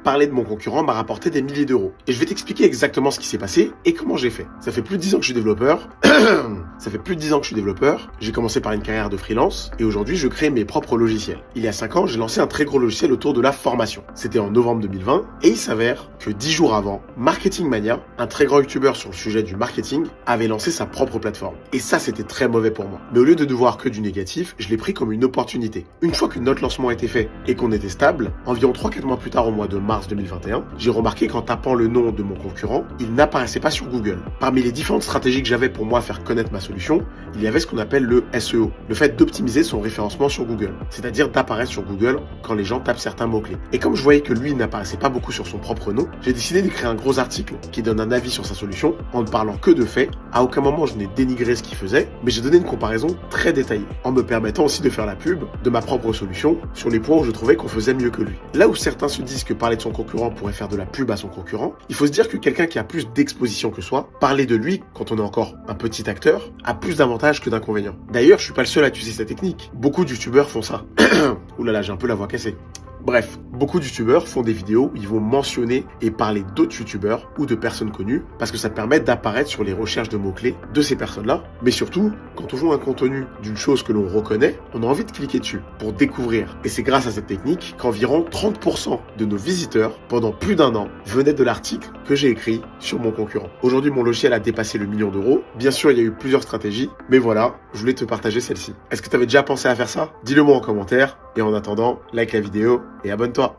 parler de mon concurrent m'a rapporté des milliers d'euros. Et je vais t'expliquer exactement ce qui s'est passé et comment j'ai fait. Ça fait plus de 10 ans que je suis développeur. J'ai commencé par une carrière de freelance et aujourd'hui je crée mes propres logiciels. Il y a 5 ans, j'ai lancé un très gros logiciel autour de la formation. C'était en novembre 2020 et il s'avère que 10 jours avant, Marketing Mania, un très grand youtubeur sur le sujet du marketing, avait lancé sa propre plateforme. Et ça, c'était très mauvais pour moi. Mais au lieu de voir que du négatif, je l'ai pris comme une opportunité. Une fois que notre lancement était fait et qu'on était stable, environ 3-4 mois plus tard, au mois de mars 2021, j'ai remarqué qu'en tapant le nom de mon concurrent, il n'apparaissait pas sur Google. Parmi les différentes stratégies que j'avais pour moi faire connaître ma solution, il y avait ce qu'on appelle le SEO, le fait d'optimiser son référencement sur Google, c'est-à-dire d'apparaître sur Google quand les gens tapent certains mots-clés. Et comme je voyais que lui n'apparaissait pas beaucoup sur son propre nom, j'ai décidé d'écrire un gros article qui donne un avis sur sa solution en ne parlant que de faits. À aucun moment je n'ai dénigré ce qu'il faisait, mais j'ai donné une comparaison très détaillée, en me permettant aussi de faire la pub de ma propre solution sur les points où je trouvais qu'on faisait mieux que lui. Là où certains se disent que parler de son concurrent pourrait faire de la pub à son concurrent, il faut se dire que quelqu'un qui a plus d'exposition que soi, parler de lui quand on est encore un petit acteur, a plus d'avantages que d'inconvénients. D'ailleurs, je suis pas le seul à utiliser cette technique. Beaucoup de youtubeurs font ça. Ouh là là, j'ai un peu la voix cassée. Bref, beaucoup de youtubeurs font des vidéos où ils vont mentionner et parler d'autres youtubeurs ou de personnes connues parce que ça permet d'apparaître sur les recherches de mots-clés de ces personnes-là. Mais surtout, quand on joue un contenu d'une chose que l'on reconnaît, on a envie de cliquer dessus pour découvrir. Et c'est grâce à cette technique qu'environ 30% de nos visiteurs, pendant plus d'1 an, venaient de l'article que j'ai écrit sur mon concurrent. Aujourd'hui, mon logiciel a dépassé le 1 million d'euros. Bien sûr, il y a eu plusieurs stratégies, mais voilà, je voulais te partager celle-ci. Est-ce que tu avais déjà pensé à faire ça? Dis-le moi en commentaire. Et en attendant, like la vidéo et abonne-toi.